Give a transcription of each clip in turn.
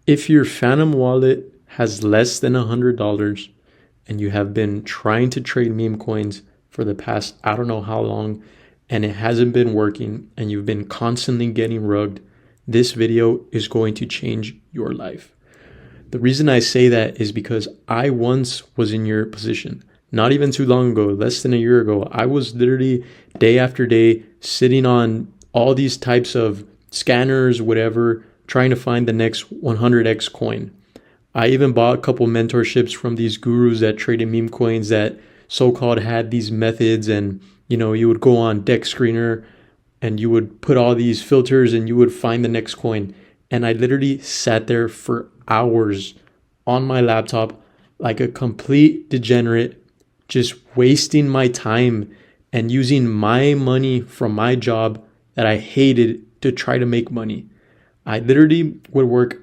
If your Phantom wallet has less than $100 and you have been trying to trade meme coins for the past I don't know how long and it hasn't been working and you've been constantly getting rugged, this video is going to change your life. The reason I say that is because I once was in your position. Not even too long ago, less than a year ago, I was literally day after day sitting on all these types of scanners, whatever, trying to find the next 100x coin. I even bought a couple mentorships from these gurus that traded meme coins that so-called had these methods, and you would go on Dex Screener and you would put all these filters and you would find the next coin. And I literally sat there for hours on my laptop like a complete degenerate, just wasting my time and using my money from my job that I hated to try to make money. I literally would work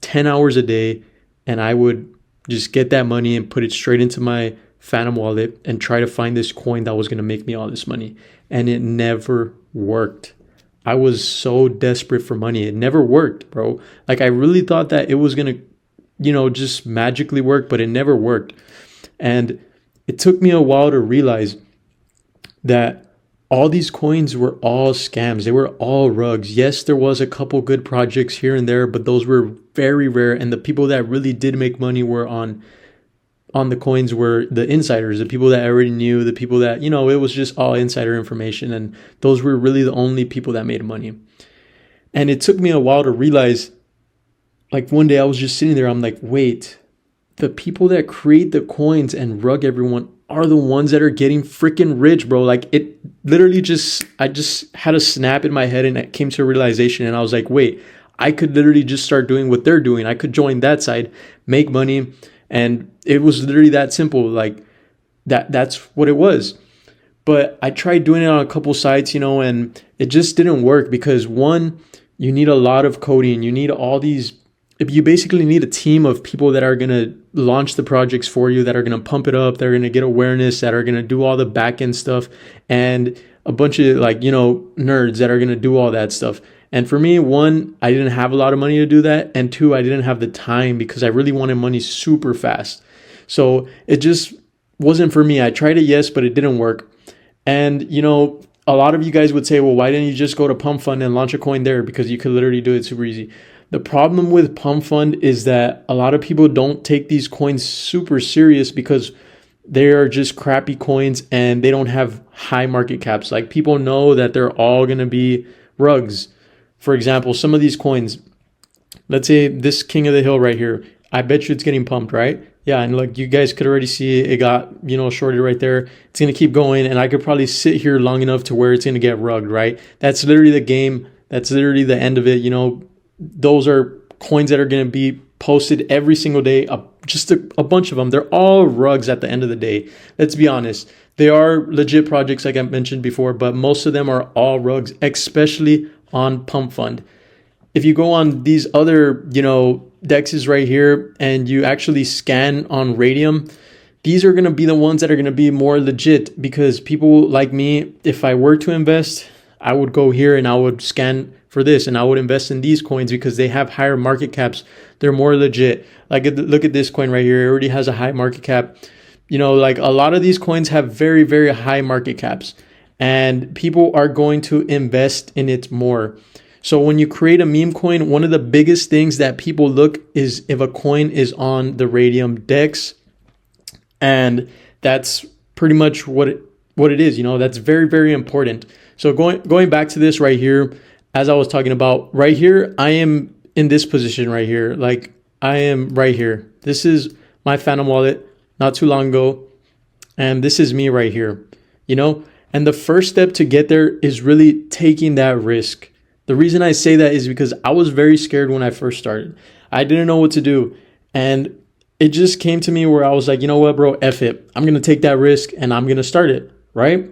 10 hours a day and I would just get that money and put it straight into my Phantom wallet and try to find this coin that was going to make me all this money. And it never worked. I was so desperate for money. It never worked, bro. Like I really thought that it was going to, just magically work, but it never worked. And it took me a while to realize that all these coins were all scams. They were all rugs. Yes, there was a couple good projects here and there, but those were very rare. And the people that really did make money were on the coins were the insiders, the people that I already knew, the people that, it was just all insider information. And those were really the only people that made money. And it took me a while to realize, like one day I was just sitting there, I'm like, wait, the people that create the coins and rug everyone are the ones that are getting freaking rich, bro. Like it literally I just had a snap in my head and it came to a realization. And I was like, wait, I could literally just start doing what they're doing. I could join that side, make money. And it was literally that simple. Like that's what it was. But I tried doing it on a couple sites, and it just didn't work because one, you need a lot of coding. You need all these, you basically need a team of people that are going to launch the projects for you, that are going to pump it up, that are going to get awareness, that are going to do all the back end stuff, and a bunch of nerds that are going to do all that stuff. And for me, one, I didn't have a lot of money to do that. And two, I didn't have the time because I really wanted money super fast. So it just wasn't for me. I tried it, yes, but it didn't work. And, a lot of you guys would say, well, why didn't you just go to Pump.Fun and launch a coin there? Because you could literally do it super easy. The problem with Pump.Fun is that a lot of people don't take these coins super serious because they are just crappy coins and they don't have high market caps. Like people know that they're all going to be rugs. For example, some of these coins, let's say this King of the Hill right here, I bet you it's getting pumped, right? Yeah, and look, you guys could already see it got, shorted right there. It's going to keep going, and I could probably sit here long enough to where it's going to get rugged, right? That's literally the game. That's literally the end of it. Those are coins that are going to be posted every single day, just a bunch of them. They're all rugs at the end of the day. Let's be honest. They are legit projects like I mentioned before, but most of them are all rugs, especially on Pump.Fun. If you go on these other, dexes right here and you actually scan on Radium, these are going to be the ones that are going to be more legit because people like me, if I were to invest, I would go here and I would scan for this and I would invest in these coins because they have higher market caps. They're more legit. Like look at this coin right here. It already has a high market cap. Like a lot of these coins have very, very high market caps. And people are going to invest in it more. So when you create a meme coin, one of the biggest things that people look is if a coin is on the Radium Dex. And that's pretty much what it is. That's very, very important. So going back to this right here, as I was talking about right here, I am in this position right here. Like I am right here. This is my Phantom wallet not too long ago. And this is me right here, And the first step to get there is really taking that risk. The reason I say that is because I was very scared when I first started. I didn't know what to do. And it just came to me where I was like, you know what, bro, F it. I'm going to take that risk and I'm going to start it, right?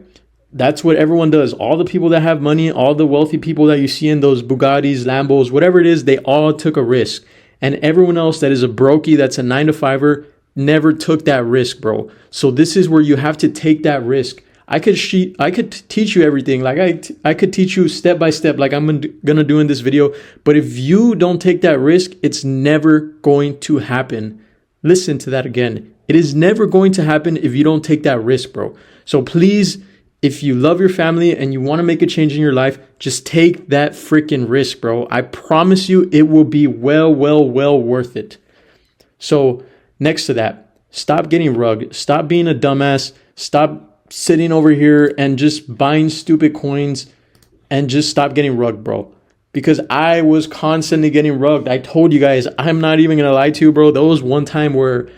That's what everyone does. All the people that have money, all the wealthy people that you see in those Bugattis, Lambos, whatever it is, they all took a risk. And everyone else that is a brokey, that's a 9-to-5er, never took that risk, bro. So this is where you have to take that risk. I could teach you everything. Like I could teach you step by step, like I'm gonna do in this video. But if you don't take that risk, it's never going to happen. Listen to that again. It is never going to happen if you don't take that risk, bro. So please, if you love your family and you want to make a change in your life, just take that freaking risk, bro. I promise you it will be well worth it. So next to that, stop getting rugged. Stop being a dumbass. Stop sitting over here and just buying stupid coins and just stop getting rugged, bro. Because I was constantly getting rugged. I told you guys, I'm not even going to lie to you, bro. There was one time where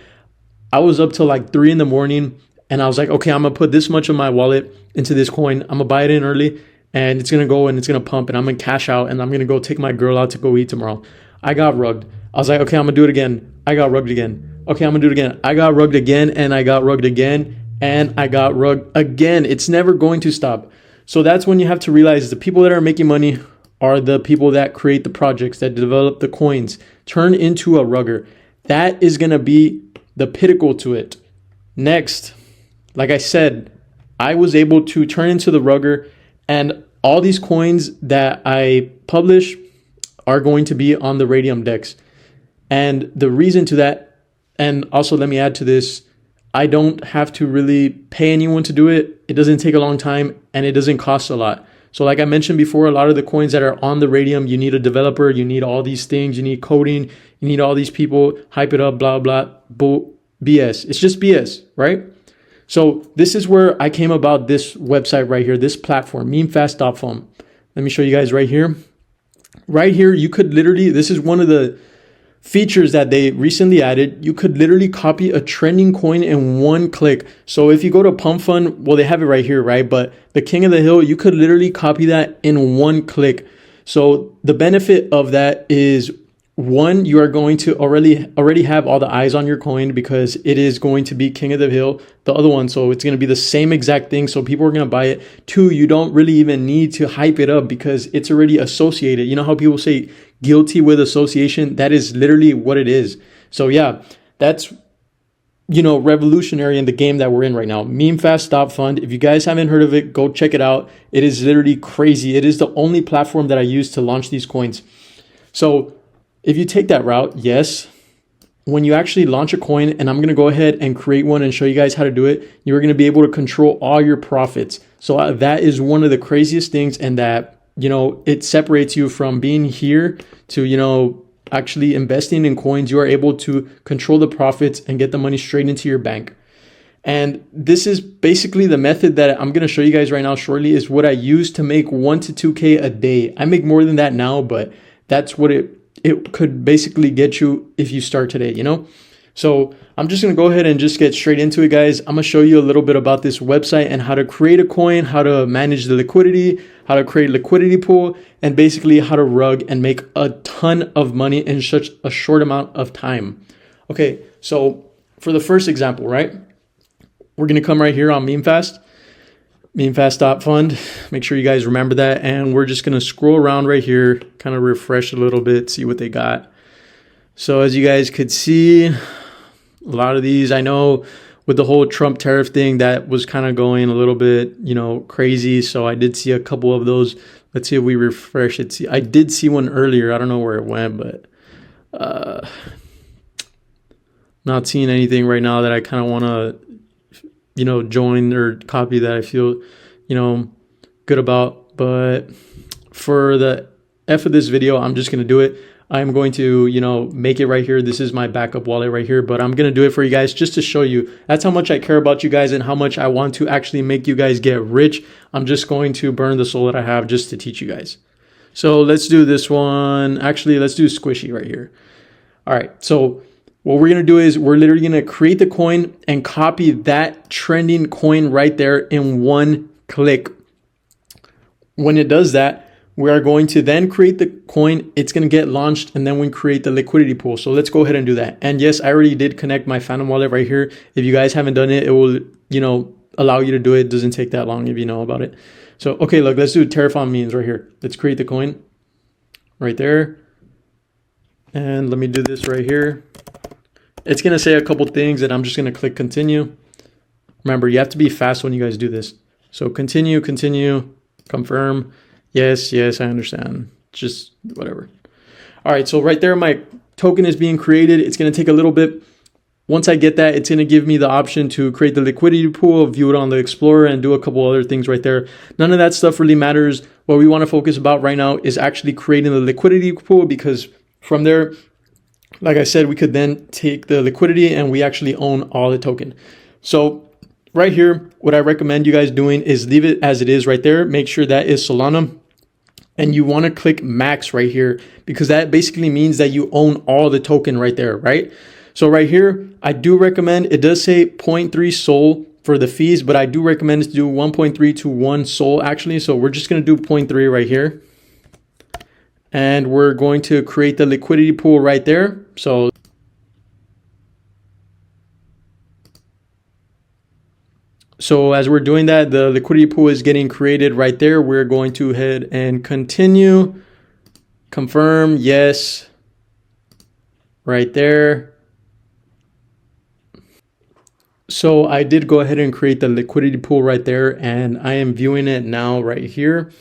I was up till like 3 in the morning and I was like, okay, I'm going to put this much of my wallet into this coin. I'm going to buy it in early and it's going to go and it's going to pump and I'm going to cash out and I'm going to go take my girl out to go eat tomorrow. I got rugged. I was like, okay, I'm going to do it again. I got rugged again. Okay, I'm going to do it again. I got rugged again and I got rugged again and I got rugged again. It's never going to stop. So that's when you have to realize the people that are making money are the people that create the projects, that develop the coins, turn into a rugger. That is going to be the pinnacle to it. Next, like I said, I was able to turn into the rugger, and all these coins that I publish are going to be on the Radium Dex. And the reason to that, and also let me add to this, I don't have to really pay anyone to do it. It doesn't take a long time and it doesn't cost a lot. So like I mentioned before, a lot of the coins that are on the Radium, you need a developer, you need all these things, you need coding, you need all these people, hype it up, blah, blah, BS. It's just BS, right? So this is where I came about this website right here, this platform, Memefast.Fun. Let me show you guys right here. Right here, you could literally, this is one of the features that they recently added. You could literally copy a trending coin in one click. So if you go to Pump.Fun, well, they have it right here, right? But the King of the Hill, you could literally copy that in one click. So the benefit of that is, one, you are going to already have all the eyes on your coin because it is going to be King of the Hill, the other one. So it's going to be the same exact thing. So people are going to buy it. Two, you don't really even need to hype it up because it's already associated. You know how people say guilty with association? That is literally what it is. So yeah, that's, revolutionary in the game that we're in right now. Memefast.fun. If you guys haven't heard of it, go check it out. It is literally crazy. It is the only platform that I use to launch these coins. So if you take that route, yes, when you actually launch a coin, and I'm going to go ahead and create one and show you guys how to do it, you're going to be able to control all your profits. So that is one of the craziest things, and that, it separates you from being here to, actually investing in coins. You are able to control the profits and get the money straight into your bank. And this is basically the method that I'm going to show you guys right now shortly, is what I use to make 1 to 2K a day. I make more than that now, but that's what it could basically get you if you start today, So I'm just going to go ahead and just get straight into it, guys. I'm going to show you a little bit about this website and how to create a coin, how to manage the liquidity, how to create a liquidity pool, and basically how to rug and make a ton of money in such a short amount of time. Okay, so for the first example, right, we're going to come right here on Memefast. Memefast.fun. Make sure you guys remember that. And we're just going to scroll around right here, kind of refresh a little bit, see what they got. So as you guys could see, a lot of these, I know with the whole Trump tariff thing, that was kind of going a little bit, crazy. So I did see a couple of those. Let's see if we refresh it. See, I did see one earlier. I don't know where it went, but not seeing anything right now that I kind of want to join or copy that I feel, good about. But for the F of this video, I'm just going to do it. I'm going to, make it right here. This is my backup wallet right here, but I'm going to do it for you guys just to show you. That's how much I care about you guys and how much I want to actually make you guys get rich. I'm just going to burn the soul that I have just to teach you guys. So let's do this one. Actually, let's do squishy right here. All right. So what we're going to do is we're literally going to create the coin and copy that trending coin right there in one click. When it does that, we are going to then create the coin. It's going to get launched, and then we create the liquidity pool. So let's go ahead and do that. And yes, I already did connect my Phantom wallet right here. If you guys haven't done it, it will, allow you to do it. It doesn't take that long if you know about it. So, okay, look, let's do Terraform means right here. Let's create the coin right there. And let me do this right here. It's going to say a couple things, and I'm just going to click continue. Remember, you have to be fast when you guys do this. So continue, confirm. Yes, yes, I understand. Just whatever. All right, so right there, my token is being created. It's going to take a little bit. Once I get that, it's going to give me the option to create the liquidity pool, view it on the Explorer, and do a couple other things right there. None of that stuff really matters. What we want to focus about right now is actually creating the liquidity pool, because from there, like I said, we could then take the liquidity and we actually own all the token. So right here, what I recommend you guys doing is leave it as it is right there. Make sure that is Solana. And you want to click max right here, because that basically means that you own all the token right there, right? So right here, I do recommend, it does say 0.3 SOL for the fees, but I do recommend to do 1.3 to 1 SOL actually. So we're just going to do 0.3 right here. And we're going to create the liquidity pool right there. So as we're doing that, the liquidity pool is getting created right there. We're going to head and continue, confirm, yes, right there. So I did go ahead and create the liquidity pool right there, and I am viewing it now right here.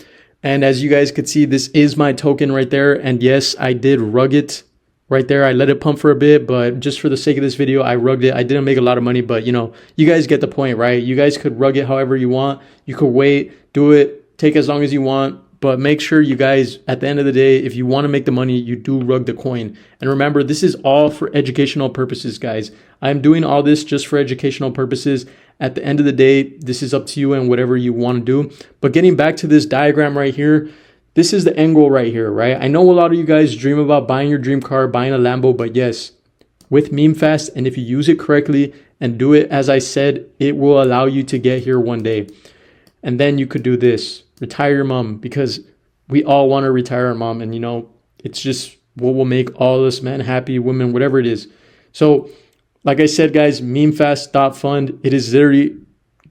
And as you guys could see, this is my token right there. And yes, I did rug it right there. I let it pump for a bit, but just for the sake of this video, I rugged it. I didn't make a lot of money, but you know, you guys get the point, right? You guys could rug it however you want. You could wait, do it, take as long as you want. But make sure you guys, at the end of the day, if you want to make the money, you do rug the coin. And remember, this is all for educational purposes, guys. I'm doing all this just for educational purposes. At the end of the day, this is up to you and whatever you want to do. But getting back to this diagram right here, this is the end goal right here, right? I know a lot of you guys dream about buying your dream car, buying a Lambo, but yes, with Memefast, and if you use it correctly and do it as I said, it will allow you to get here one day. And then you could do this. Retire your mom, because we all want to retire our mom, and you know, it's just what will make all us men happy, women, whatever it is. So like I said, guys, Memefast.Fun, it is literally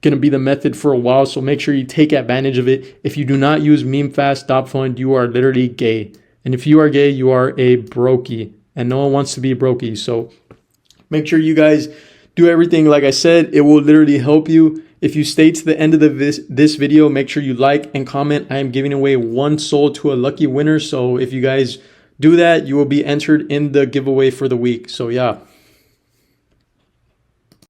going to be the method for a while, so make sure you take advantage of it. If you do not use Memefast.Fun, you are literally gay, and if you are gay, you are a brokey, and no one wants to be a brokey. So make sure you guys do everything like I said. It will literally help you. If you stay to the end of this video, make sure you like and comment. I am giving away 1 SOL to a lucky winner. So if you guys do that, you will be entered in the giveaway for the week. So yeah.